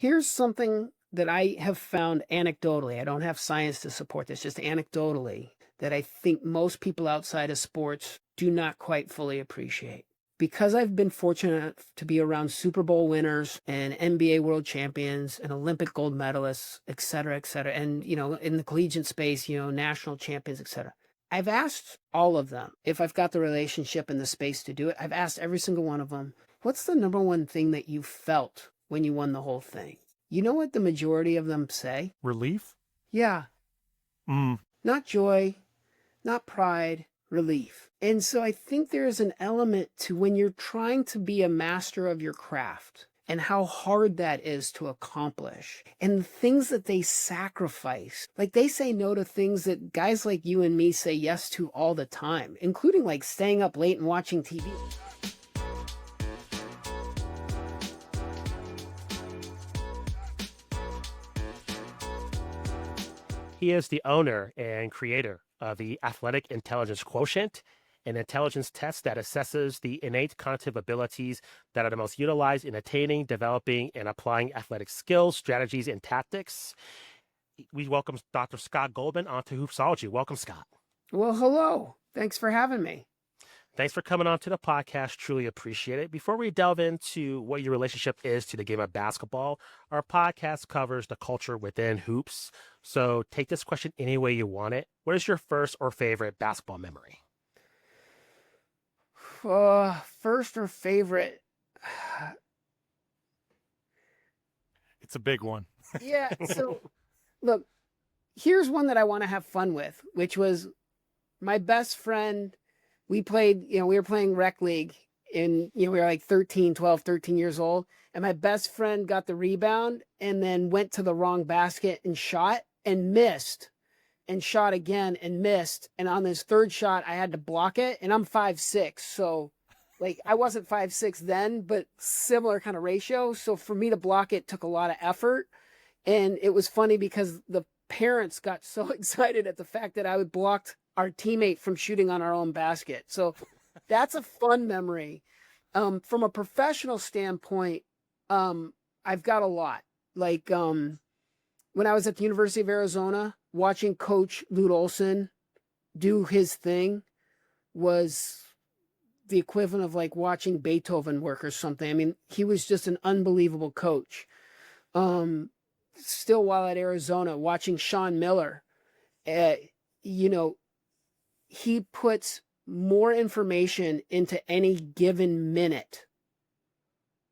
Here's something that I have found anecdotally. I don't have science to support this, just anecdotally, that I think most people outside of sports do not quite fully appreciate. Because I've been fortunate to be around Super Bowl winners and NBA world champions and Olympic gold medalists, et cetera, and, in the collegiate space, national champions, et cetera. I've asked all of them if I've got the relationship and the space to do it. I've asked every single one of them, what's the number one thing that you felt when you won the whole thing? You know what the majority of them say? Relief? Yeah. Not joy, not pride, relief. And so I think there is an element to when you're trying to be a master of your craft and how hard that is to accomplish and the things that they sacrifice. Like they say no to things that guys like you and me say yes to all the time, including like staying up late and watching TV. He is the owner and creator of the Athletic Intelligence Quotient, an intelligence test that assesses the innate cognitive abilities that are the most utilized in attaining, developing, and applying athletic skills, strategies, and tactics. We welcome Dr. Scott Goldman onto Hoopsology. Welcome, Scott. Well, hello. Thanks for having me. Thanks for coming on to the podcast. Truly appreciate it. Before we delve into what your relationship is to the game of basketball, our podcast covers the culture within hoops. So take this question any way you want it. What is your first or favorite basketball memory? First or favorite? It's a big one. Yeah. So look, here's one that I want to have fun with, which was my best friend. We played, we were playing rec league and, we were like 13 years old. And my best friend got the rebound and then went to the wrong basket and shot and missed and shot again and missed. And on this third shot, I had to block it. And I'm 5'6". So like I wasn't 5'6" then, but similar kind of ratio. So for me to block it took a lot of effort. And it was funny because the parents got so excited at the fact that I would blocked our teammate from shooting on our own basket. So that's a fun memory. From a professional standpoint, I've got a lot. Like when I was at the University of Arizona, watching Coach Lute Olson do his thing was the equivalent of like watching Beethoven work or something. I mean, he was just an unbelievable coach. Still while at Arizona, watching Sean Miller, he puts more information into any given minute.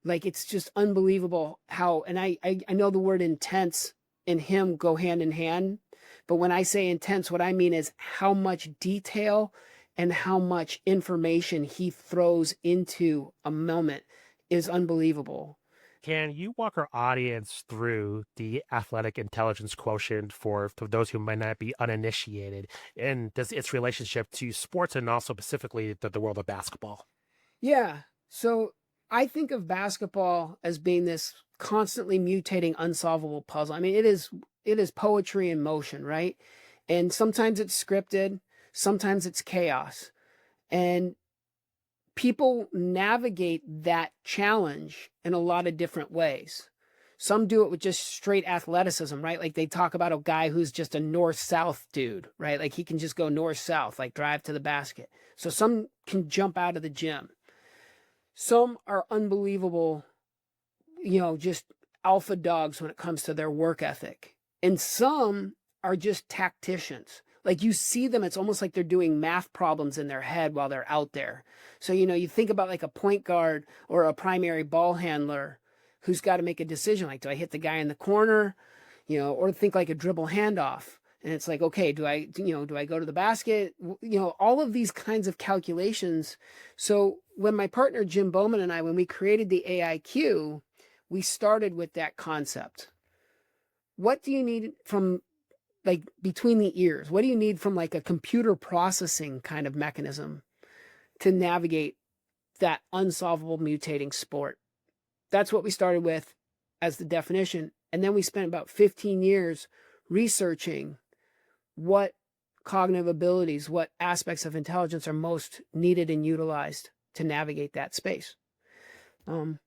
Like it's just unbelievable how, and I know the word intense and him go hand in hand, but when I say intense, what I mean is how much detail and how much information he throws into a moment is unbelievable. Can you walk our audience through the Athletic Intelligence Quotient for those who might not be uninitiated and its relationship to sports and also specifically the world of basketball? Yeah. So I think of basketball as being this constantly mutating, unsolvable puzzle. I mean, it is poetry in motion, right? And sometimes it's scripted, sometimes it's chaos. And people navigate that challenge in a lot of different ways. Some do it with just straight athleticism, right? Like they talk about a guy who's just a north-south dude, right? Like he can just go north-south, like drive to the basket. So some can jump out of the gym. Some are unbelievable, just alpha dogs when it comes to their work ethic. And some are just tacticians. Like you see them, it's almost like they're doing math problems in their head while they're out there. So, you think about like a point guard or a primary ball handler who's got to make a decision. Like, do I hit the guy in the corner? Or think like a dribble handoff. And it's like, okay, do I go to the basket? All of these kinds of calculations. So when my partner, Jim Bowman, and I, when we created the AIQ, we started with that concept. What do you need from like between the ears? What do you need from like a computer processing kind of mechanism to navigate that unsolvable mutating sport? That's what we started with as the definition. And then we spent about 15 years researching what cognitive abilities, what aspects of intelligence are most needed and utilized to navigate that space.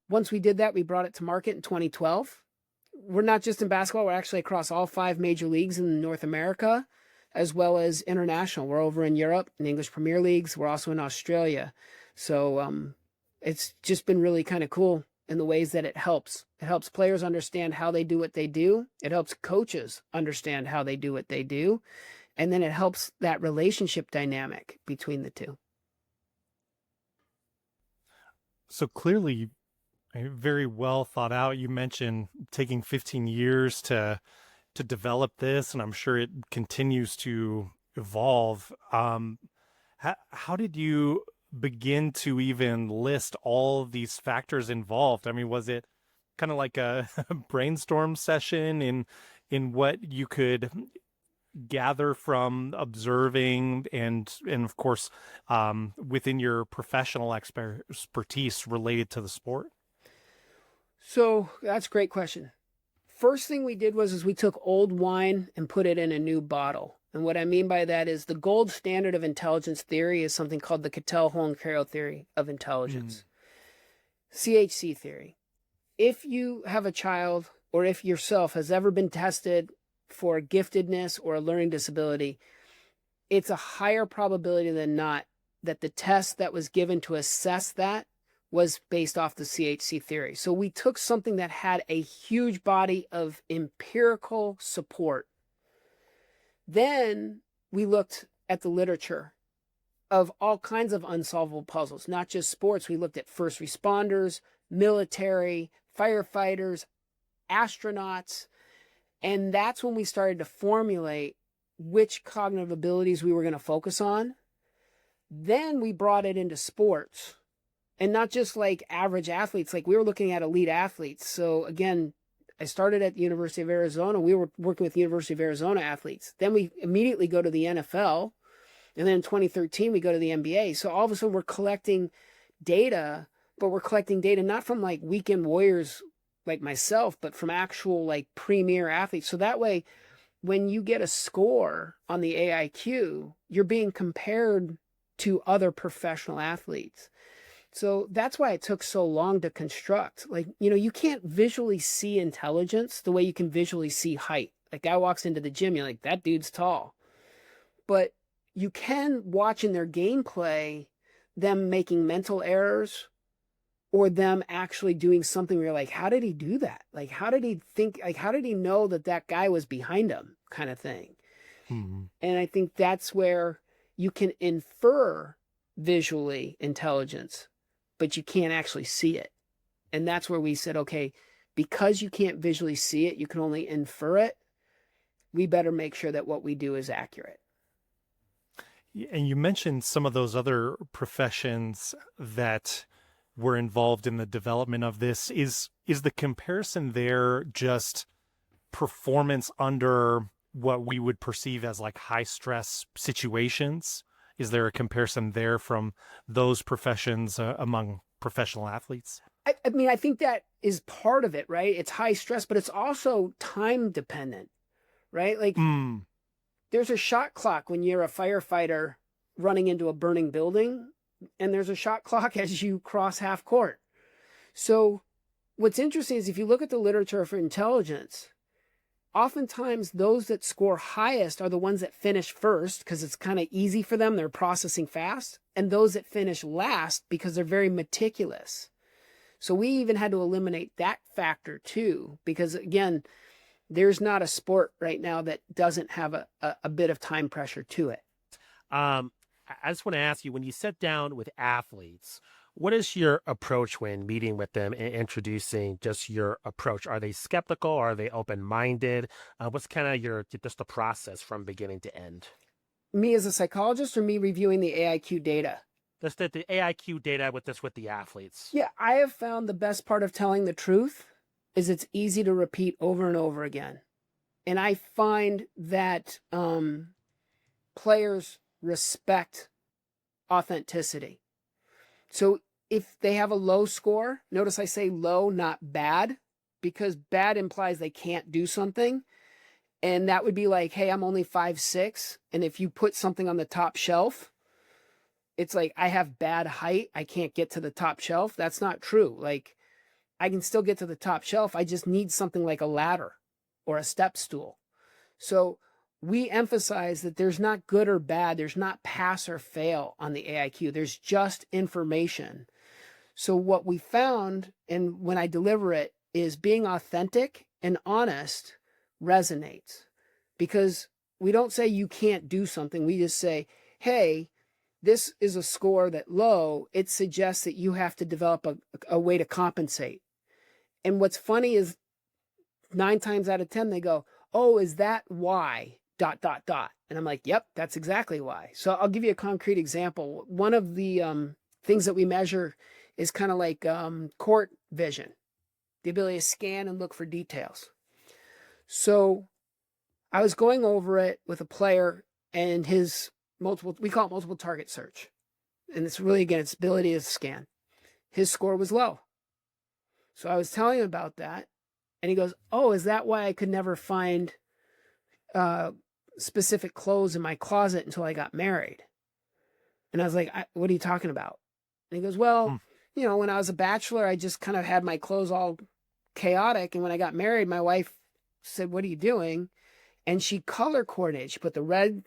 Once we did that, we brought it to market in 2012. we're not just in basketball, we're actually across all 5 major leagues in North America, as well as international. We're over in Europe, in English Premier Leagues. We're also in Australia. So it's just been really kind of cool in the ways that it helps. It helps players understand how they do what they do. It helps coaches understand how they do what they do. And then it helps that relationship dynamic between the two. So clearly, very well thought out. You mentioned taking 15 years to develop this, and I'm sure it continues to evolve. How did you begin to even list all of these factors involved? I mean, was it kind of like a brainstorm session in what you could gather from observing and of course within your professional expertise related to the sport? So that's a great question. First thing we did was we took old wine and put it in a new bottle. And what I mean by that is the gold standard of intelligence theory is something called the Cattell-Horn-Carroll theory of intelligence. CHC theory. If you have a child or if yourself has ever been tested for giftedness or a learning disability, it's a higher probability than not that the test that was given to assess that was based off the CHC theory. So we took something that had a huge body of empirical support. Then we looked at the literature of all kinds of unsolvable puzzles, not just sports. We looked at first responders, military, firefighters, astronauts. And that's when we started to formulate which cognitive abilities we were going to focus on. Then we brought it into sports. And not just like average athletes, like we were looking at elite athletes. So again, I started at the University of Arizona. We were working with the University of Arizona athletes. Then we immediately go to the NFL. And then in 2013, we go to the NBA. So all of a sudden we're collecting data, but we're collecting data not from like weekend warriors like myself, but from actual like premier athletes. So that way, when you get a score on the AIQ, you're being compared to other professional athletes. So that's why it took so long to construct. Like, you can't visually see intelligence the way you can visually see height. Like, guy walks into the gym, you're like, that dude's tall. But you can watch in their gameplay them making mental errors or them actually doing something where you're like, how did he do that? Like, how did he think? Like, how did he know that that guy was behind him, kind of thing? Mm-hmm. And I think that's where you can infer visually intelligence, but you can't actually see it. And that's where we said, okay, because you can't visually see it, you can only infer it. We better make sure that what we do is accurate. And you mentioned some of those other professions that were involved in the development of this. Is the comparison there just performance under what we would perceive as like high stress situations? Is there a comparison there from those professions among professional athletes? I mean, I think that is part of it, right? It's high stress, but it's also time dependent, right? Like there's a shot clock when you're a firefighter running into a burning building, and there's a shot clock as you cross half court. So what's interesting is if you look at the literature for intelligence, oftentimes those that score highest are the ones that finish first because it's kind of easy for them. They're processing fast. And those that finish last because they're very meticulous. So we even had to eliminate that factor too, because again, there's not a sport right now that doesn't have a bit of time pressure to it. I just want to ask you, when you sit down with athletes, what is your approach when meeting with them and introducing just your approach? Are they skeptical? Are they open-minded? What's kind of just the process from beginning to end? Me as a psychologist or me reviewing the AIQ data? Just the AIQ data with the athletes. Yeah, I have found the best part of telling the truth is it's easy to repeat over and over again. And I find that players respect authenticity. So if they have a low score, notice I say low, not bad, because bad implies they can't do something. And that would be like, hey, I'm only 5'6". And if you put something on the top shelf, it's like, I have bad height. I can't get to the top shelf. That's not true. Like, I can still get to the top shelf. I just need something like a ladder or a step stool. So we emphasize that there's not good or bad. There's not pass or fail on the AIQ. There's just information. So what we found, and when I deliver it, is being authentic and honest resonates, because we don't say you can't do something. We just say, hey, this is a score that low. It suggests that you have to develop a way to compensate. And what's funny is 9 times out of 10, they go, oh, is that why? ... And I'm like, yep, that's exactly why. So I'll give you a concrete example. One of the things that we measure is kind of like court vision, the ability to scan and look for details. So I was going over it with a player and his we call it multiple target search. And it's really, again, its ability to scan. His score was low. So I was telling him about that. And he goes, oh, is that why I could never find specific clothes in my closet until I got married? And I was like, what are you talking about? And he goes, well, when I was a bachelor, I just kind of had my clothes all chaotic. And when I got married, my wife said, what are you doing? And she color coordinated. She put the red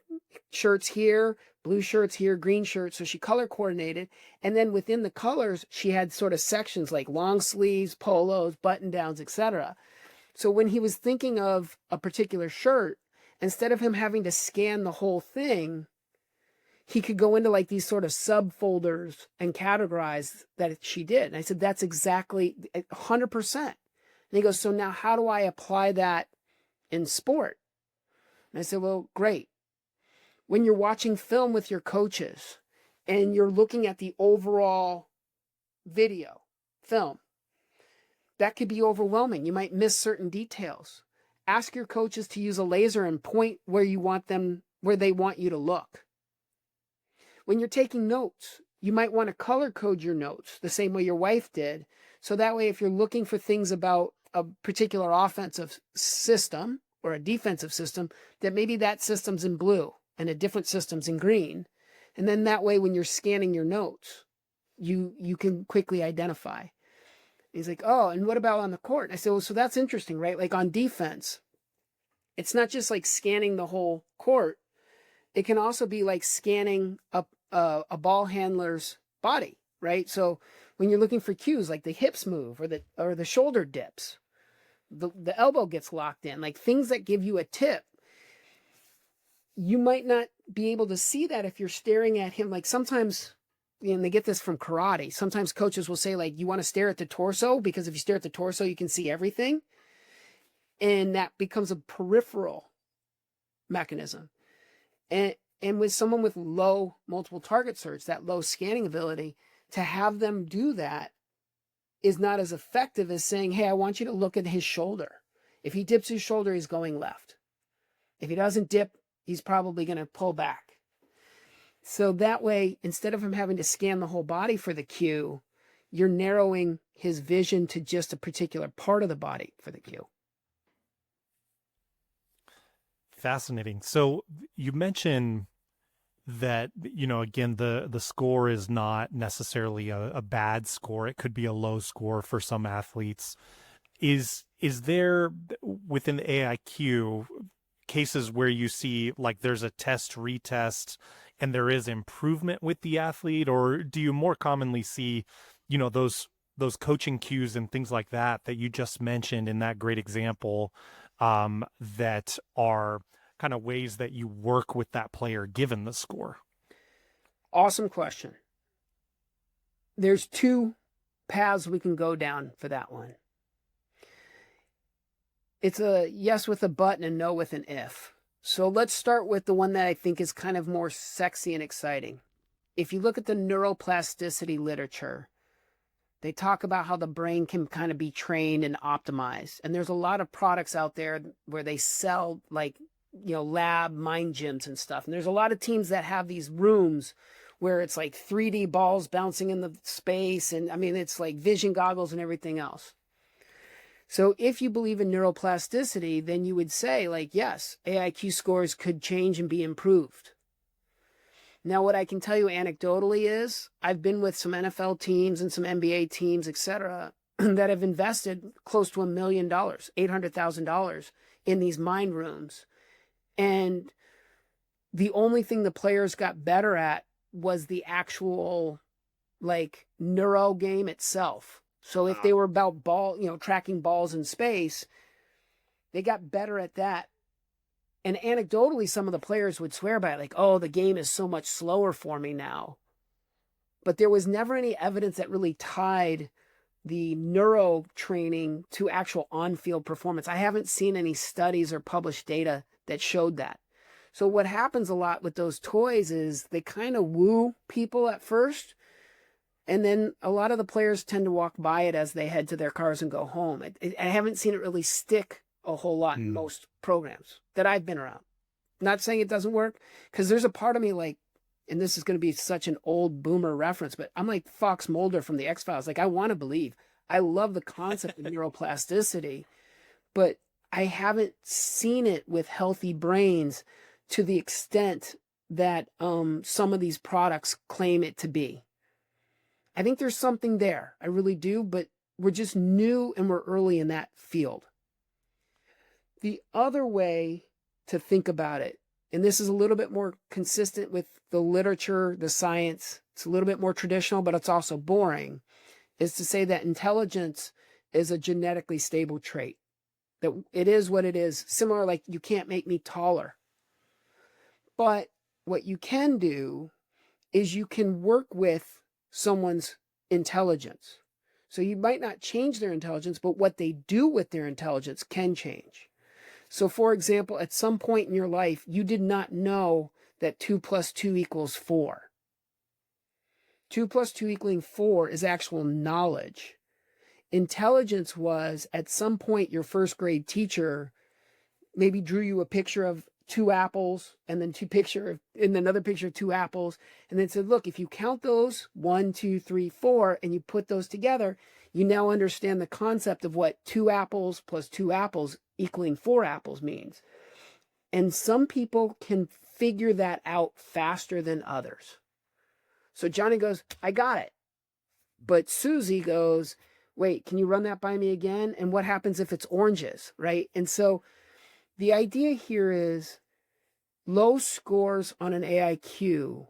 shirts here, blue shirts here, green shirts. So she color coordinated. And then within the colors, she had sort of sections like long sleeves, polos, button downs, etc. So when he was thinking of a particular shirt, instead of him having to scan the whole thing, he could go into like these sort of subfolders and categorize that she did. And I said, that's exactly 100%. And he goes, so now how do I apply that in sport? And I said, well, great. When you're watching film with your coaches and you're looking at the overall film, that could be overwhelming. You might miss certain details. Ask your coaches to use a laser and point where they want you to look. When you're taking notes, you might want to color code your notes the same way your wife did. So that way, if you're looking for things about a particular offensive system or a defensive system, that maybe that system's in blue and a different system's in green. And then that way, when you're scanning your notes, you can quickly identify. He's like, oh, and what about on the court? I said, well, so that's interesting, right? Like on defense, it's not just like scanning the whole court. It can also be like scanning a ball handler's body, right? So when you're looking for cues, like the hips move or the shoulder dips, the elbow gets locked in, like things that give you a tip. You might not be able to see that if you're staring at him. Like sometimes, and they get this from karate, sometimes coaches will say, like, you want to stare at the torso, because if you stare at the torso, you can see everything. And that becomes a peripheral mechanism. And with someone with low multiple target search, that low scanning ability, to have them do that is not as effective as saying, hey, I want you to look at his shoulder. If he dips his shoulder, he's going left. If he doesn't dip, he's probably going to pull back. So that way, instead of him having to scan the whole body for the cue, you're narrowing his vision to just a particular part of the body for the cue. Fascinating. So you mentioned that, again, the score is not necessarily a bad score. It could be a low score for some athletes. Is there, within the AIQ, cases where you see like there's a test retest and there is improvement with the athlete, or do you more commonly see, those coaching cues and things like that you just mentioned in that great example, that are kind of ways that you work with that player given the score? Awesome question. There's 2 paths we can go down for that one. It's a yes with a but and a no with an if. So let's start with the one that I think is kind of more sexy and exciting. If you look at the neuroplasticity literature, they talk about how the brain can kind of be trained and optimized. And there's a lot of products out there where they sell like, lab mind gyms and stuff. And there's a lot of teams that have these rooms where it's like 3D balls bouncing in the space. And I mean, it's like vision goggles and everything else. So if you believe in neuroplasticity, then you would say, like, yes, AIQ scores could change and be improved. Now, what I can tell you anecdotally is I've been with some NFL teams and some NBA teams, etc., that have invested close to $1 million, $800,000 in these mind rooms. And the only thing the players got better at was the actual like neuro game itself. So if they were about tracking balls in space, they got better at that. And anecdotally, some of the players would swear by it, like, oh, the game is so much slower for me now. But there was never any evidence that really tied the neuro training to actual on-field performance. I haven't seen any studies or published data that showed that. So what happens a lot with those toys is they kind of woo people at first, and then a lot of the players tend to walk by it as they head to their cars and go home. I haven't seen it really stick a whole lot in most programs that I've been around. Not saying it doesn't work, because there's a part of me like, and this is going to be such an old boomer reference, but I'm like Fox Mulder from the X-Files. Like, I want to believe. I love the concept of neuroplasticity, but I haven't seen it with healthy brains to the extent that some of these products claim it to be. I think there's something there. I really do, but we're just new and we're early in that field. The other way to think about it, and this is a little bit more consistent with the literature, the science, it's a little bit more traditional, but it's also boring, is to say that intelligence is a genetically stable trait. That it is what it is. Similar, like you can't make me taller. But what you can do is you can work with someone's intelligence. So you might not change their intelligence, but what they do with their intelligence can change. So for example, at some point in your life, you did not know that 2 + 2 = 4. 2 + 2 = 4 is actual knowledge. Intelligence was, at some point, your first grade teacher maybe drew you a picture of 2 apples and then another picture of 2 apples, and then said, look, if you count those 1, 2, 3, 4, and you put those together, you now understand the concept of what 2 apples + 2 apples = 4 apples means. And some people can figure that out faster than others. So Johnny goes, I got it. But Susie goes, wait, can you run that by me again? And what happens if it's oranges, right? And so the idea here is low scores on an AIQ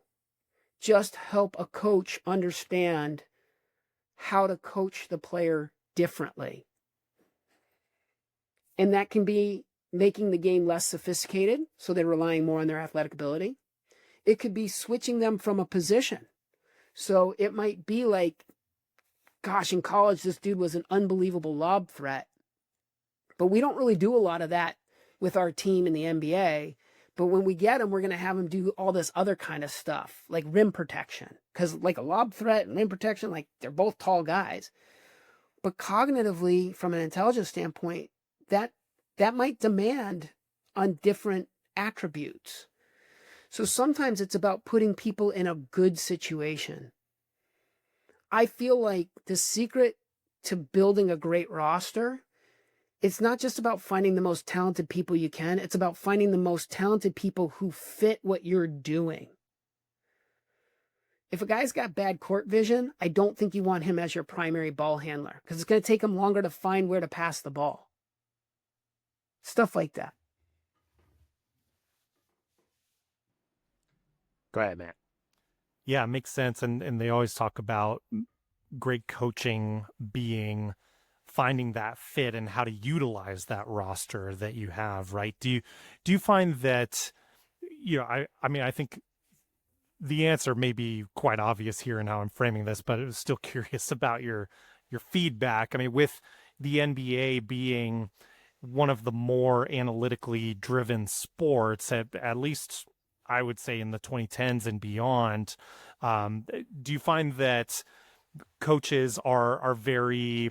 just help a coach understand how to coach the player differently. And that can be making the game less sophisticated, so they're relying more on their athletic ability. It could be switching them from a position. So it might be like, gosh, in college, this dude was an unbelievable lob threat. But we don't really do a lot of that with our team in the NBA. But when we get him, we're going to have him do all this other kind of stuff, like rim protection. Because like a lob threat and rim protection, like they're both tall guys. But cognitively, from an intelligence standpoint, that might demand on different attributes. So sometimes it's about putting people in a good situation. I feel like the secret to building a great roster, it's not just about finding the most talented people you can. It's about finding the most talented people who fit what you're doing. If a guy's got bad court vision, I don't think you want him as your primary ball handler, because it's going to take him longer to find where to pass the ball. Stuff like that. Go ahead, Matt. Yeah, it makes sense. And they always talk about great coaching being finding that fit and how to utilize that roster that you have, right? Do you find that, I mean, I think the answer may be quite obvious here in how I'm framing this, but I was still curious about your feedback. I mean, with the NBA being one of the more analytically driven sports, at least I would say in the 2010s and beyond, do you find that coaches are very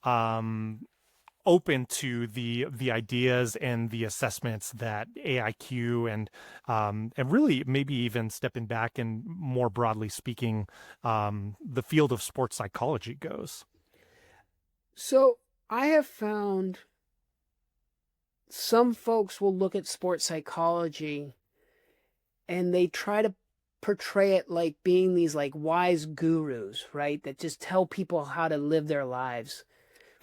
open to the ideas and the assessments that AIQ and really maybe even stepping back and more broadly speaking, the field of sports psychology goes? So I have found some folks will look at sports psychology and they try to portray it like being these like wise gurus, right? That just tell people how to live their lives.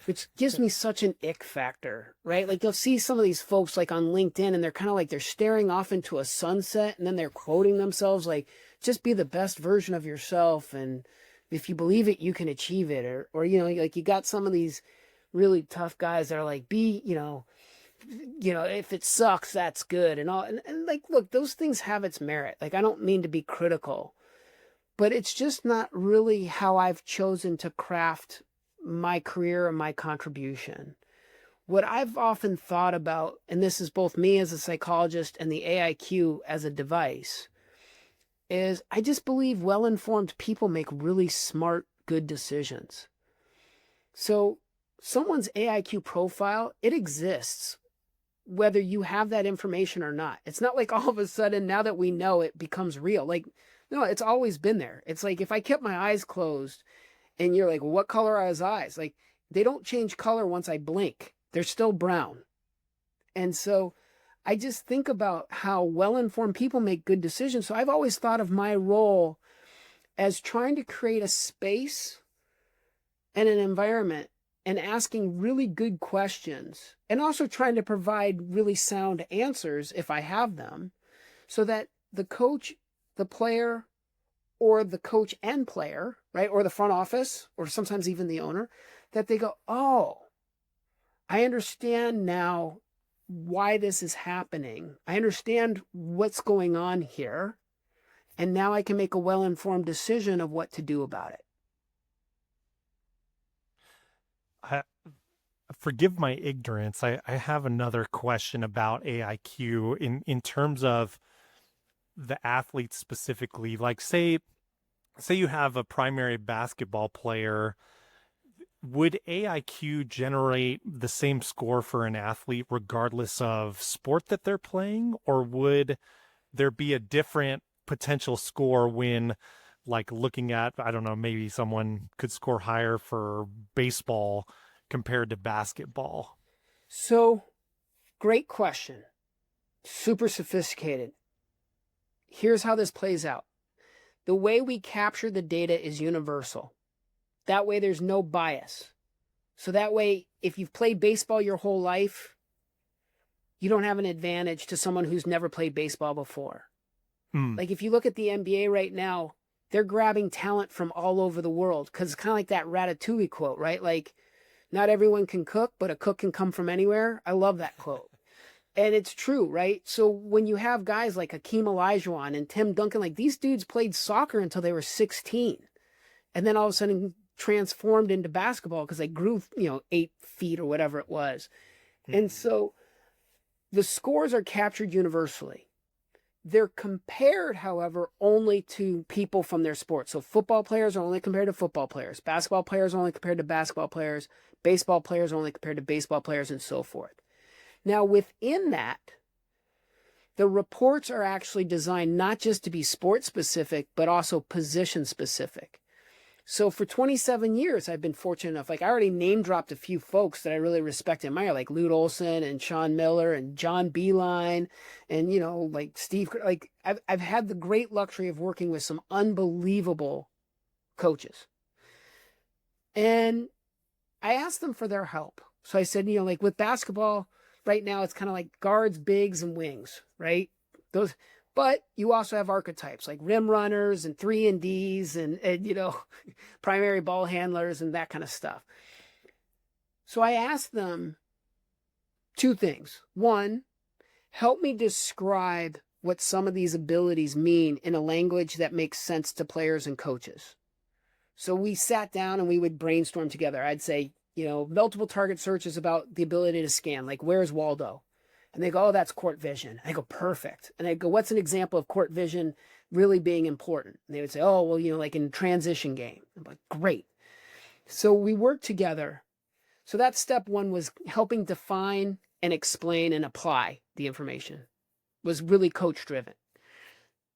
which gives me such an ick factor, right? Like you'll see some of these folks like on LinkedIn and they're kind of like they're staring off into a sunset and then they're quoting themselves like, just be the best version of yourself. And if you believe it, you can achieve it. Or you know, like you got some of these really tough guys that are like, if it sucks, that's good and all. And like, look, those things have its merit. Like, I don't mean to be critical, but it's just not really how I've chosen to craft my career and my contribution. What I've often thought about, and this is both me as a psychologist and the AIQ as a device, is I just believe well-informed people make really smart, good decisions. So someone's AIQ profile, it exists whether you have that information or not. It's not like all of a sudden, now that we know, it becomes real. Like, no, it's always been there. It's like if I kept my eyes closed and you're like, well, what color are his eyes? Like, they don't change color once I blink. They're still brown. And so I just think about how well-informed people make good decisions. So I've always thought of my role as trying to create a space and an environment and asking really good questions and also trying to provide really sound answers if I have them, so that the coach, the player, or the coach and player, right, or the front office, or sometimes even the owner, that they go, oh, I understand now why this is happening. I understand what's going on here. And now I can make a well-informed decision of what to do about it. I, forgive my ignorance. I have another question about AIQ in terms of the athletes specifically. Like say you have a primary basketball player, would AIQ generate the same score for an athlete regardless of sport that they're playing, or would there be a different potential score when, like, looking at, I don't know, maybe someone could score higher for baseball compared to basketball? So, great question. Super sophisticated. Here's how this plays out. The way we capture the data is universal. That way there's no bias. So that way, if you've played baseball your whole life, you don't have an advantage to someone who's never played baseball before. Like if you look at the NBA right now, they're grabbing talent from all over the world, because it's kind of like that Ratatouille quote, right? Like, not everyone can cook, but a cook can come from anywhere. I love that quote. And it's true, right? So when you have guys like Hakeem Olajuwon and Tim Duncan, like these dudes played soccer until they were 16. And then all of a sudden transformed into basketball because they grew, 8 feet or whatever it was. And so the scores are captured universally. They're compared, however, only to people from their sport. So football players are only compared to football players. Basketball players are only compared to basketball players. Baseball players are only compared to baseball players, and so forth. Now, within that, the reports are actually designed not just to be sport specific, but also position specific. So for 27 years, I've been fortunate enough, like I already name dropped a few folks that I really respect and admire, like Lute Olson and Sean Miller and John Beeline and, like Steve, like I've had the great luxury of working with some unbelievable coaches. And I asked them for their help. So I said, like with basketball right now, it's kind of like guards, bigs, and wings, right? But you also have archetypes like rim runners and 3-and-Ds and primary ball handlers and that kind of stuff. So I asked them two things. One, help me describe what some of these abilities mean in a language that makes sense to players and coaches. So we sat down and we would brainstorm together. I'd say, multiple target search is about the ability to scan, like where's Waldo? And they go, oh, that's court vision. I go, perfect. And I go, what's an example of court vision really being important? And they would say, oh, well, like in transition game. I'm like, great. So we worked together. So that step one was helping define and explain and apply the information. It was really coach driven.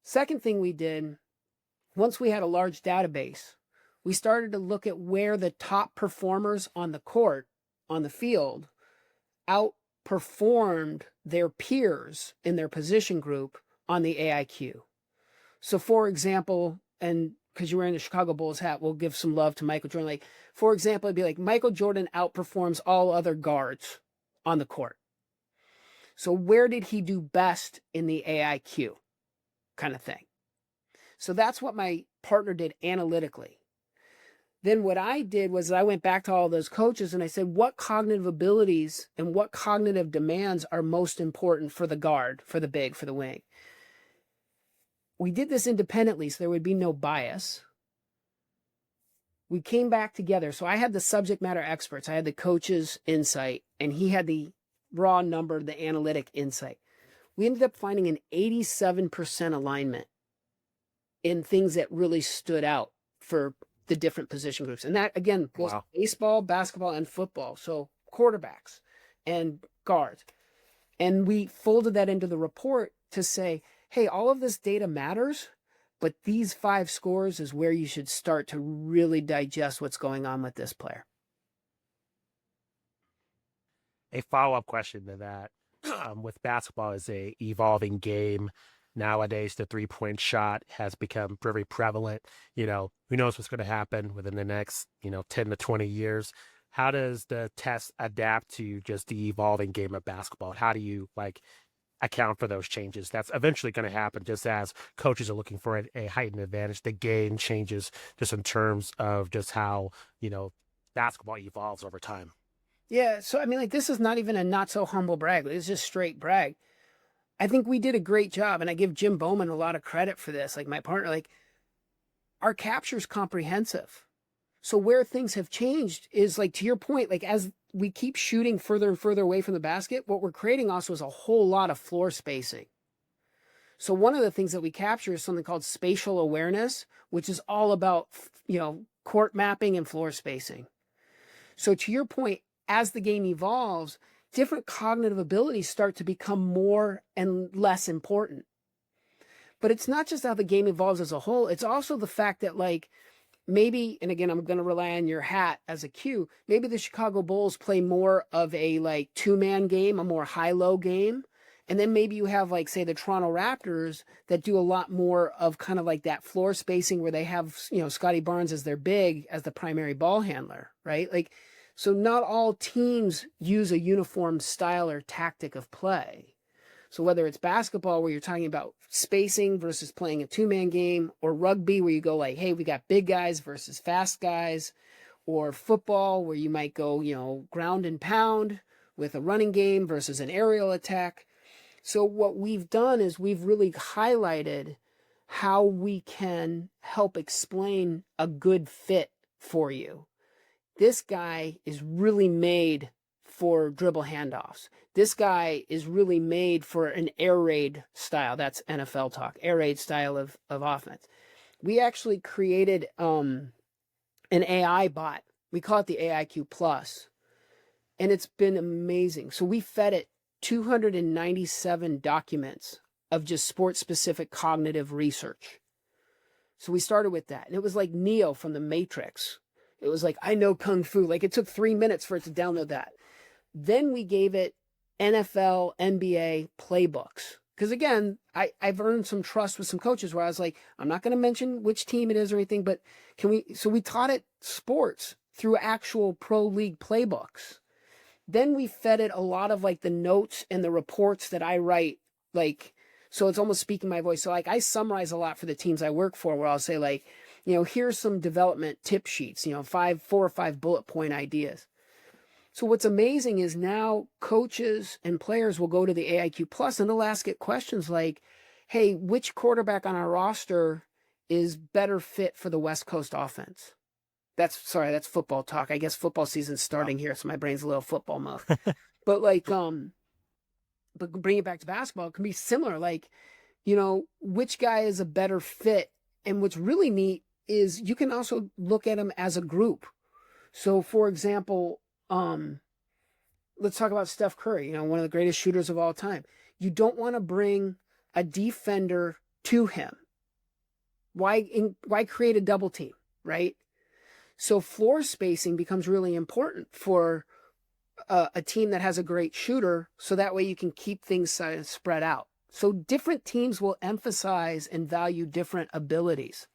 Second thing we did, once we had a large database, we started to look at where the top performers on the court, on the field, outperformed their peers in their position group on the AIQ. So for example, and because you're wearing the Chicago Bulls hat, we'll give some love to Michael Jordan. Like, for example, it'd be like Michael Jordan outperforms all other guards on the court. So where did he do best in the AIQ kind of thing? So that's what my partner did analytically. Then what I did was I went back to all those coaches and I said, what cognitive abilities and what cognitive demands are most important for the guard, for the big, for the wing? We did this independently, so there would be no bias. We came back together. So I had the subject matter experts. I had the coach's insight, and he had the raw number, the analytic insight. We ended up finding an 87% alignment in things that really stood out for the different position groups. And that, again, goes to baseball, basketball, and football. So quarterbacks and guards. And we folded that into the report to say, hey, all of this data matters, but these 5 scores is where you should start to really digest what's going on with this player. A follow-up question to that, with basketball is a evolving game. Nowadays, the three-point shot has become very prevalent. Who knows what's going to happen within the next, 10 to 20 years. How does the test adapt to just the evolving game of basketball? How do you account for those changes? That's eventually going to happen just as coaches are looking for a heightened advantage. The game changes just in terms of just how, basketball evolves over time. Yeah. So, I mean, this is not even a not so humble brag. It's just straight brag. I think we did a great job, and I give Jim Bowman a lot of credit for this. My partner, our capture is comprehensive. So where things have changed is, to your point, as we keep shooting further and further away from the basket, what we're creating also is a whole lot of floor spacing. So one of the things that we capture is something called spatial awareness, which is all about, court mapping and floor spacing. So to your point, as the game evolves, different cognitive abilities start to become more and less important. But it's not just how the game evolves as a whole. It's also the fact that maybe, and again, I'm going to rely on your hat as a cue, maybe the Chicago Bulls play more of a two-man game, a more high-low game. And then maybe you have say the Toronto Raptors that do a lot more of kind of that floor spacing where they have, Scotty Barnes as their big, as the primary ball handler, right? So not all teams use a uniform style or tactic of play. So whether it's basketball where you're talking about spacing versus playing a two-man game, or rugby where you go hey, we got big guys versus fast guys, or football where you might go, ground and pound with a running game versus an aerial attack. So what we've done is we've really highlighted how we can help explain a good fit for you. This guy is really made for dribble handoffs. This guy is really made for an air raid style. That's NFL talk, air raid style of offense. We actually created an AI bot. We call it the AIQ Plus. And it's been amazing. So we fed it 297 documents of just sports-specific cognitive research. So we started with that. And it was like Neo from the Matrix. It was I know Kung Fu. It took 3 minutes for it to download that. Then we gave it NFL, NBA playbooks. Because again, I've earned some trust with some coaches where I was I'm not going to mention which team it is or anything, but so we taught it sports through actual pro league playbooks. Then we fed it a lot of the notes and the reports that I write, so it's almost speaking my voice. So I summarize a lot for the teams I work for where I'll say here's some development tip sheets, 4 or 5 bullet point ideas. So what's amazing is now coaches and players will go to the AIQ Plus and they'll ask it questions hey, which quarterback on our roster is better fit for the West Coast offense? That's football talk. I guess football season's starting here, so my brain's a little football mode. But but bring it back to basketball, it can be similar. Which guy is a better fit? And what's really neat is you can also look at them as a group. So, for example, let's talk about Steph Curry, one of the greatest shooters of all time. You don't want to bring a defender to him. Why create a double team, right? So floor spacing becomes really important for a team that has a great shooter, so that way you can keep things spread out. So different teams will emphasize and value different abilities.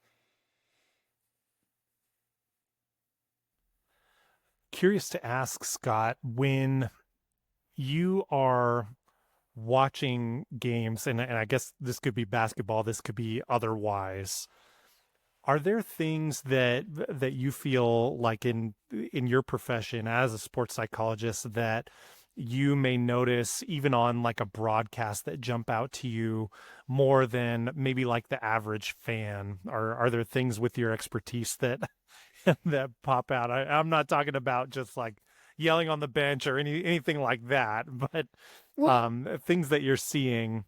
curious to ask, Scott, when you are watching games, and I guess this could be basketball, this could be otherwise, are there things that you feel like in your profession as a sports psychologist that you may notice even on like a broadcast that jump out to you more than maybe like the average fan? Are there things with your expertise that that pop out? I'm not talking about just like yelling on the bench or anything like that, but Well, things that you're seeing.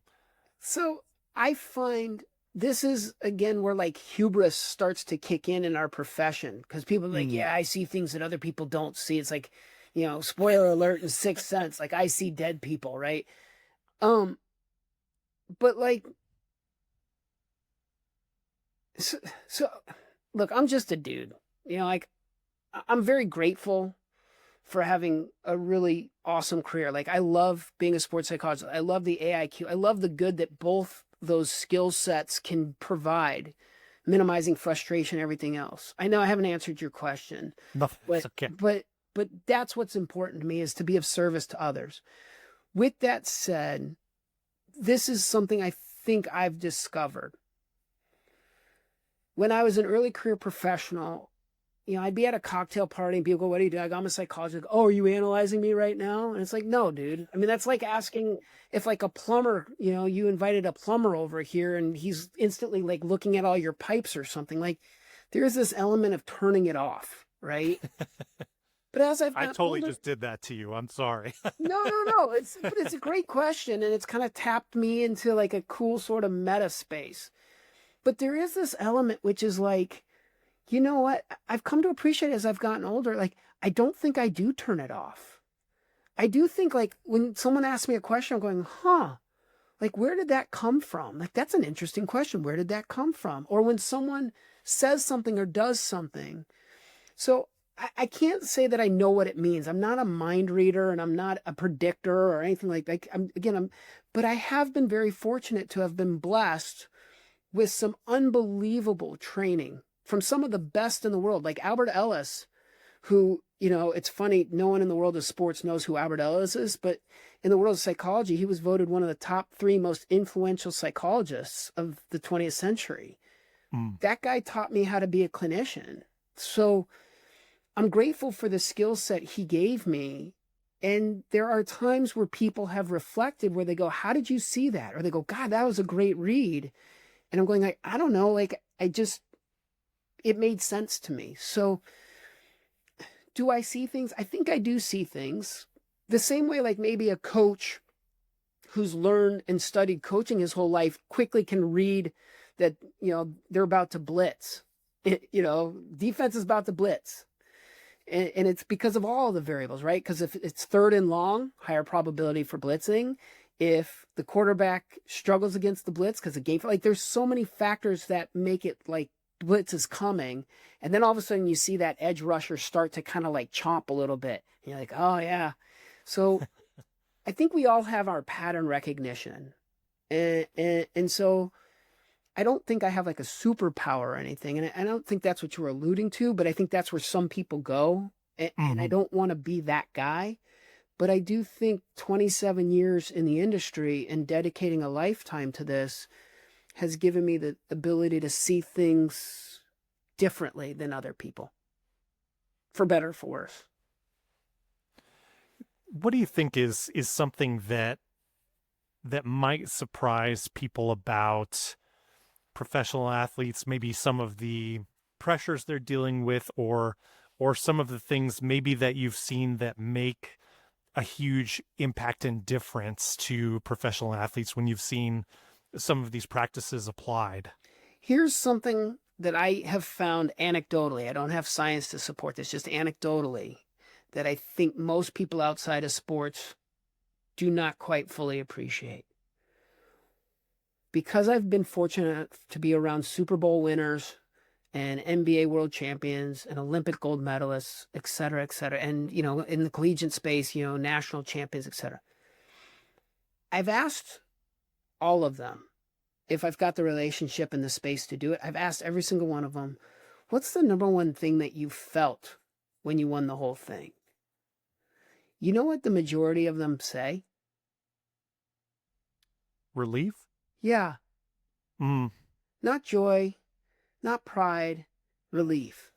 so I find this is again where like hubris starts to kick in our profession because people are like, Mm. yeah, I see things that other people don't see. It's like, spoiler alert in Sixth Sense, like I see dead people, right? Um, but like, so, so look, I'm just a dude, like I'm very grateful for having a really awesome career. Like I love being a sports psychologist. I love the AIQ. I love the good that both those skill sets can provide, minimizing frustration, everything else. I know I haven't answered your question, Nothing. It's but okay. but but that's what's important to me is to be of service to others. With that said, this is something I think I've discovered. When I was an early career professional, I'd be at a cocktail party and people go, "What do you do?" I go, "I'm a psychologist." "Oh, are you analyzing me right now?" And it's like, no, dude. I mean, that's like asking if like a plumber, you invited a plumber over here and he's instantly like looking at all your pipes or something. Like there's this element of turning it off, right? But as I've I gotten totally older, just did that to you. I'm sorry. no. But it's a great question and it's kind of tapped me into like a cool sort of meta space. But there is this element which is like, you know what? I've come to appreciate as I've gotten older. Like, I don't think I do turn it off. I do think, like, when someone asks me a question, I'm going, huh, like, where did that come from? Like, that's an interesting question. Where did that come from? Or when someone says something or does something. So I can't say that I know what it means. I'm not a mind reader and I'm not a predictor or anything like that. But I have been very fortunate to have been blessed with some unbelievable training from some of the best in the world, like Albert Ellis, who, it's funny, no one in the world of sports knows who Albert Ellis is, but in the world of psychology, he was voted one of the top 3 most influential psychologists of the 20th century. Mm. That guy taught me how to be a clinician. So I'm grateful for the skill set he gave me. And there are times where people have reflected where they go, "How did you see that?" Or they go, "God, that was a great read." And I'm going like, I don't know, like it made sense to me. So do I see things? I think I do see things the same way, like maybe a coach who's learned and studied coaching his whole life quickly can read that, they're about to blitz. Defense is about to blitz. And it's because of all the variables, right? Because if it's third and long, higher probability for blitzing. If the quarterback struggles against the blitz because the game, like there's so many factors that make it like blitz is coming. And then all of a sudden you see that edge rusher start to kind of like chomp a little bit. And you're like, oh yeah. So I think we all have our pattern recognition. And so I don't think I have like a superpower or anything. And I don't think that's what you were alluding to, but I think that's where some people go. And I Mm-hmm. don't want to be that guy. But I do think 27 years in the industry and dedicating a lifetime to this has given me the ability to see things differently than other people, for better or for worse. What do you think is something that might surprise people about professional athletes, maybe some of the pressures they're dealing with, or some of the things maybe that you've seen that make a huge impact and difference to professional athletes when you've seen some of these practices applied? Here's something that I have found anecdotally. I don't have science to support this, just anecdotally, that I think most people outside of sports do not quite fully appreciate. Because I've been fortunate to be around Super Bowl winners and NBA world champions and Olympic gold medalists, et cetera, and, in the collegiate space, national champions, et cetera. I've asked all of them if I've got the relationship and the space to do it. I've asked every single one of them, what's the number one thing that you felt when you won the whole thing. You know what the majority of them say? Relief? Yeah, Mm. not joy, not pride, relief.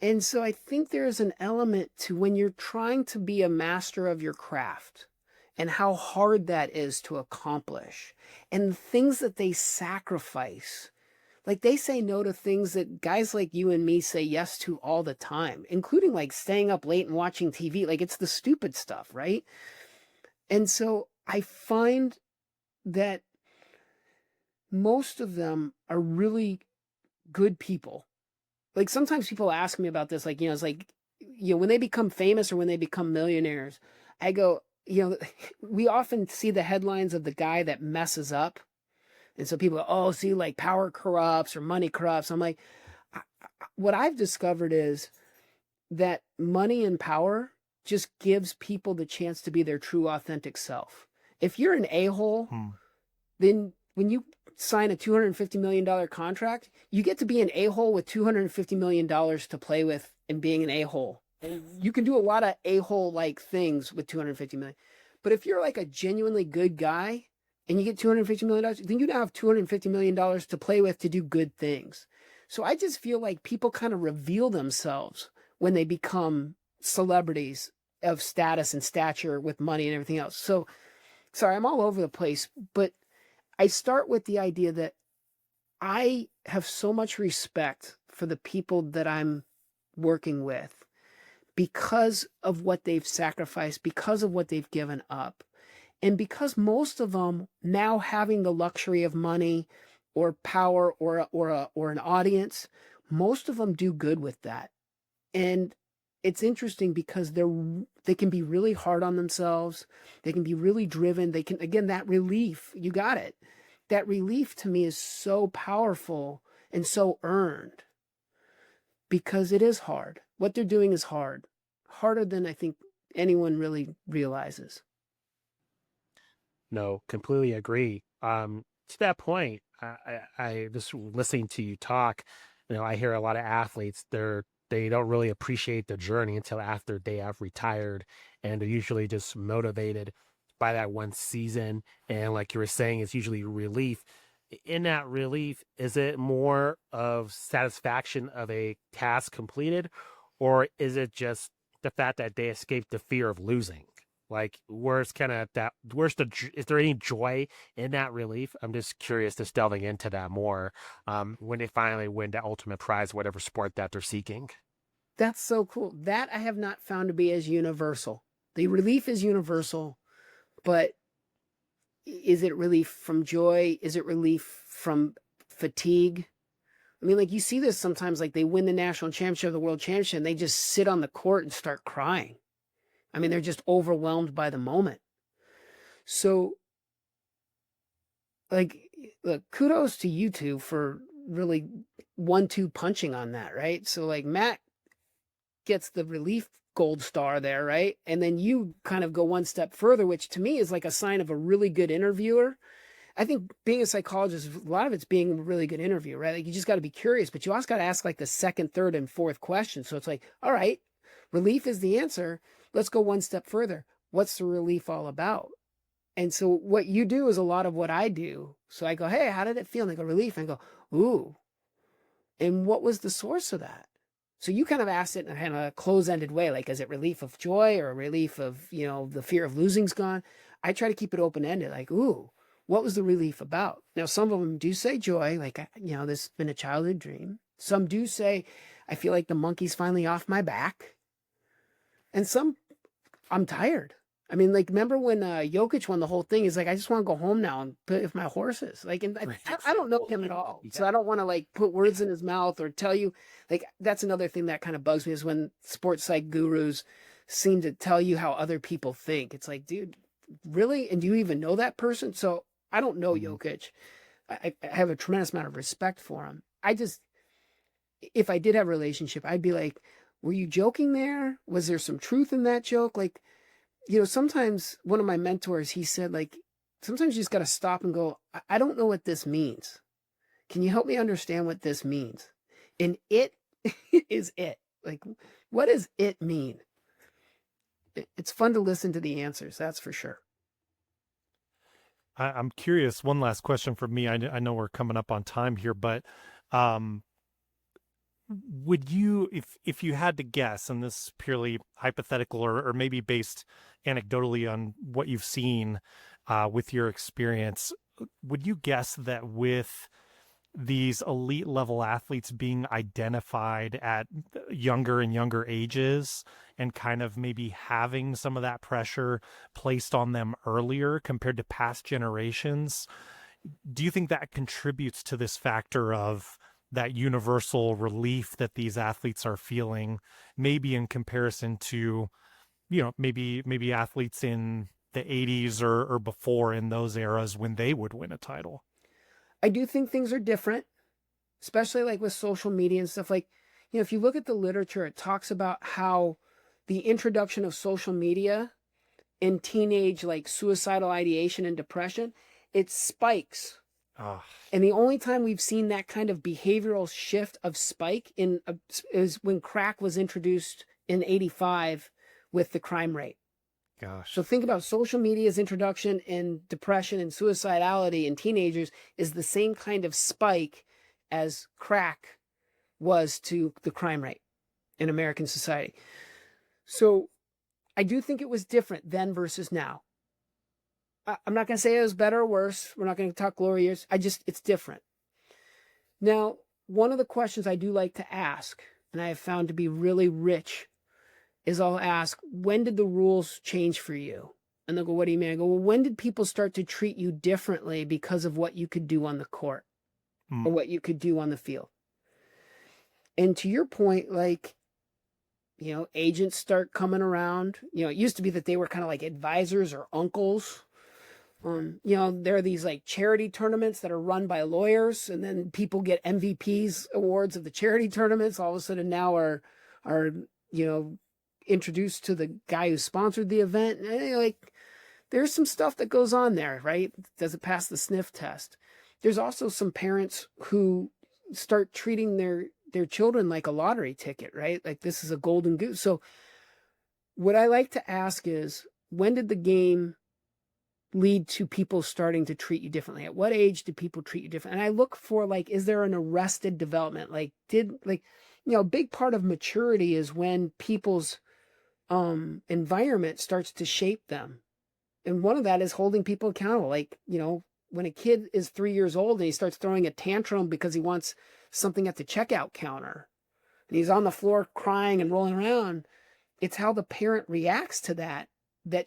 And so I think there's an element to when you're trying to be a master of your craft and how hard that is to accomplish and the things that they sacrifice. Like they say no to things that guys like you and me say yes to all the time, including like staying up late and watching TV. Like it's the stupid stuff, right? And so I find that most of them are really good people. Like sometimes people ask me about this, like, it's like, when they become famous or when they become millionaires, I go, we often see the headlines of the guy that messes up. And so people go, oh, see, like power corrupts or money corrupts. I'm like, what I've discovered is that money and power just gives people the chance to be their true, authentic self. If you're an a-hole, then when you sign a $250 million contract, you get to be an a-hole with $250 million to play with and being an a-hole. You can do a lot of a-hole like things with $250 million. But if you're like a genuinely good guy and you get $250 million, then you now have $250 million to play with to do good things. So I just feel like people kind of reveal themselves when they become celebrities of status and stature with money and everything else. So, sorry, I'm all over the place, but I start with the idea that I have so much respect for the people that I'm working with because of what they've sacrificed, because of what they've given up. And because most of them now having the luxury of money or power or an audience, most of them do good with that. And it's interesting because they can be really hard on themselves. They can be really driven. They can, again, that relief, you got it. That relief to me is so powerful and so earned because it is hard. What they're doing is hard, harder than I think anyone really realizes. No, completely agree. To that point, I just listening to you talk, I hear a lot of athletes, they don't really appreciate the journey until after they have retired, and they're usually just motivated by that one season. And like you were saying, it's usually relief. In that relief, is it more of satisfaction of a task completed, or is it just the fact that they escaped the fear of losing? Like, where's kind of that? Is there any joy in that relief? I'm just curious, just delving into that more. When they finally win the ultimate prize, whatever sport that they're seeking. That's so cool. That I have not found to be as universal. The relief is universal, but is it relief from joy? Is it relief from fatigue? I mean, like you see this sometimes, like they win the national championship, the world championship, and they just sit on the court and start crying. I mean, they're just overwhelmed by the moment. So, like, look, kudos to you two for really 1-2 punching on that, right? So, like, Matt gets the relief gold star there, right? And then you kind of go one step further, which to me is like a sign of a really good interviewer. I think being a psychologist, a lot of it's being a really good interview, right? Like you just got to be curious, but you also got to ask like the second, third, and fourth question. So it's like, all right, relief is the answer. Let's go one step further. What's the relief all about? And so what you do is a lot of what I do. So I go, hey, how did it feel? And they go, relief. And I go, ooh. And what was the source of that? So you kind of asked it in a kind of close-ended way, like, is it relief of joy or a relief of, the fear of losing's gone? I try to keep it open-ended, like, ooh, what was the relief about? Now, some of them do say joy, like, this has been a childhood dream. Some do say, I feel like the monkey's finally off my back. And some, I'm tired. I mean, like, remember when Jokic won the whole thing? He's like, I just want to go home now and play with my horses. Like, and I don't know him at all. So I don't want to, like, put words in his mouth or tell you. Like, that's another thing that kind of bugs me is when sports psych gurus seem to tell you how other people think. It's like, dude, really? And do you even know that person? So I don't know Jokic. I have a tremendous amount of respect for him. If I did have a relationship, I'd be like, were you joking there? Was there some truth in that joke? Like, sometimes one of my mentors, he said, like, sometimes you just got to stop and go, I don't know what this means. Can you help me understand what this means? And it is it. Like, what does it mean? It's fun to listen to the answers, that's for sure. I'm curious. One last question from me. I know we're coming up on time here, but um, would you, if you had to guess, and this is purely hypothetical or maybe based anecdotally on what you've seen with your experience, would you guess that with these elite level athletes being identified at younger and younger ages and kind of maybe having some of that pressure placed on them earlier compared to past generations, do you think that contributes to this factor of that universal relief that these athletes are feeling, maybe in comparison to, maybe athletes in the 80s or before, in those eras when they would win a title? I do think things are different, especially like with social media and stuff. Like, if you look at the literature, it talks about how the introduction of social media in teenage, like suicidal ideation and depression, it spikes. Oh, And the only time we've seen that kind of behavioral shift of spike is when crack was introduced in 85 with the crime rate. gosh. So think about social media's introduction in depression and suicidality in teenagers is the same kind of spike as crack was to the crime rate in American society. So I do think it was different then versus now. I'm not going to say it was better or worse. We're not going to talk glory years. It's different. Now, one of the questions I do like to ask, and I have found to be really rich, is I'll ask, when did the rules change for you? And they'll go, what do you mean? I go, well, when did people start to treat you differently because of what you could do on the court or what you could do on the field? And to your point, like, agents start coming around. It used to be that they were kind of like advisors or uncles. There are these like charity tournaments that are run by lawyers, and then people get MVPs awards of the charity tournaments. All of a sudden now are introduced to the guy who sponsored the event. And, like, there's some stuff that goes on there, right? Does it pass the sniff test? There's also some parents who start treating their children like a lottery ticket, right? Like this is a golden goose. So what I like to ask is, when did the game lead to people starting to treat you differently? At what age did people treat you different? And I look for, like, is there an arrested development? Like, a big part of maturity is when people's environment starts to shape them. And one of that is holding people accountable. Like, when a kid is 3 years old and he starts throwing a tantrum because he wants something at the checkout counter and he's on the floor crying and rolling around, it's how the parent reacts to that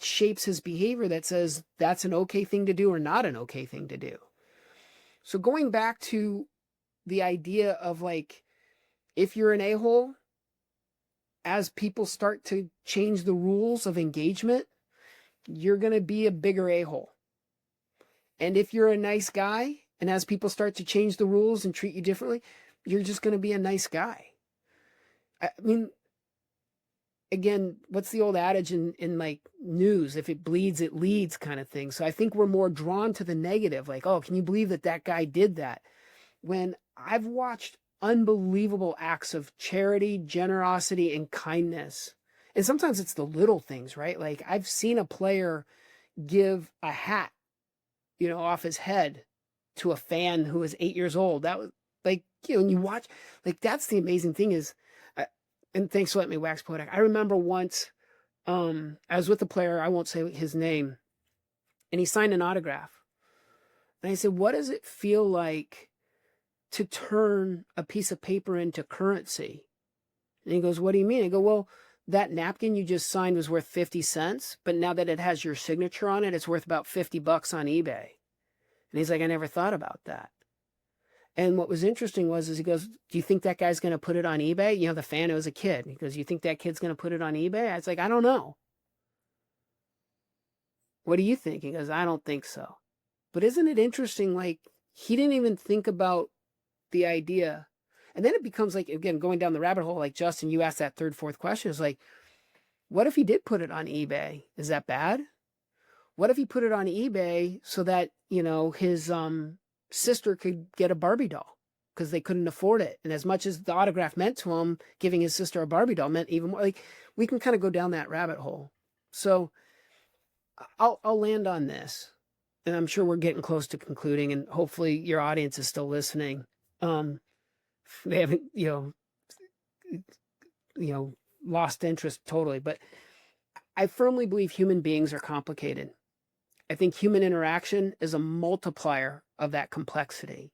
shapes his behavior, that says that's an okay thing to do or not an okay thing to do. So going back to the idea of, like, if you're an a-hole, as people start to change the rules of engagement, you're going to be a bigger a-hole. And if you're a nice guy, and as people start to change the rules and treat you differently, you're just going to be a nice guy. I mean, again, what's the old adage in like news? If it bleeds, it leads, kind of thing. So I think we're more drawn to the negative. Like, oh, can you believe that guy did that? When I've watched unbelievable acts of charity, generosity, and kindness. And sometimes it's the little things, right? Like, I've seen a player give a hat, off his head to a fan who was 8 years old. That was like, and you watch, like, that's the amazing thing is, and thanks for letting me wax poetic. I remember once, I was with a player, I won't say his name, and he signed an autograph. And I said, what does it feel like to turn a piece of paper into currency? And he goes, what do you mean? I go, well, that napkin you just signed was worth 50 cents, but now that it has your signature on it, it's worth about $50 on eBay. And he's like, I never thought about that. And what was interesting is he goes, do you think that guy's going to put it on eBay? The fan, it was a kid. He goes, you think that kid's going to put it on eBay? I was like, I don't know. What do you think? He goes, I don't think so. But isn't it interesting? Like, he didn't even think about the idea. And then it becomes like, again, going down the rabbit hole, like, Justin, you asked that third, fourth question, is like, what if he did put it on eBay? Is that bad? What if he put it on eBay so that, his sister could get a Barbie doll? because they couldn't afford it. And as much as the autograph meant to him, giving his sister a Barbie doll meant even more. Like, we can kind of go down that rabbit hole. So I'll land on this, and I'm sure we're getting close to concluding, and hopefully your audience is still listening. They haven't, lost interest totally, but I firmly believe human beings are complicated. I think human interaction is a multiplier of that complexity.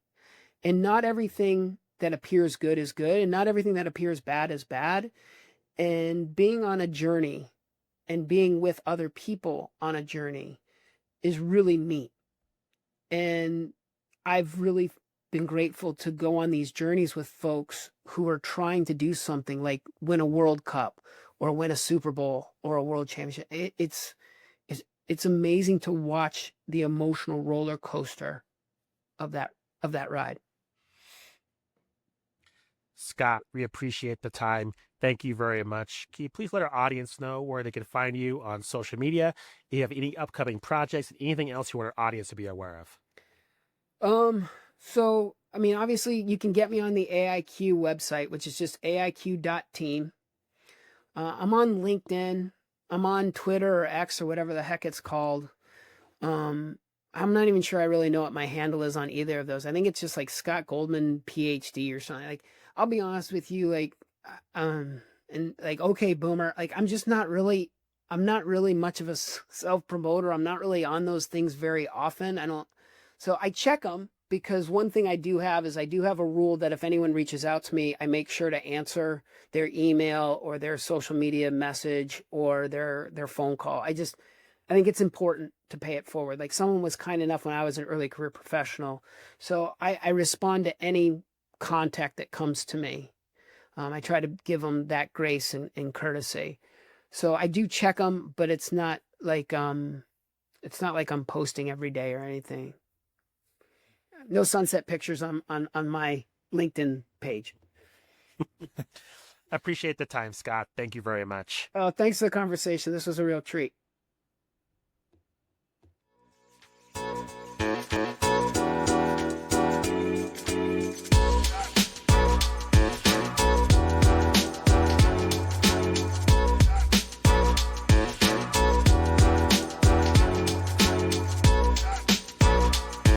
And not everything that appears good is good, and not everything that appears bad is bad. And being on a journey and being with other people on a journey is really neat. And I've really been grateful to go on these journeys with folks who are trying to do something like win a World Cup or win a Super Bowl or a World Championship. It's amazing to watch the emotional roller coaster of that ride. Scott, we appreciate the time. Thank you very much. Can you please let our audience know where they can find you on social media? If you have any upcoming projects, anything else you want our audience to be aware of? So, I mean, obviously you can get me on the AIQ website, which is just aiq.team. I'm on LinkedIn. I'm on Twitter or X or whatever the heck it's called. I'm not even sure I really know what my handle is on either of those. I think it's just like Scott Goldman, PhD or something. Like, I'll be honest with you, like, and like, okay, boomer, like, I'm not really much of a self-promoter. I'm not really on those things very often. So I check them, because one thing I do have is I do have a rule that if anyone reaches out to me, I make sure to answer their email or their social media message or their phone call. I think it's important to pay it forward. Like, someone was kind enough when I was an early career professional. So I respond to any contact that comes to me. I try to give them that grace and courtesy. So I do check them, but it's not like I'm posting every day or anything. No sunset pictures on my LinkedIn page. I appreciate the time, Scott. Thank you very much. Thanks for the conversation. This was a real treat.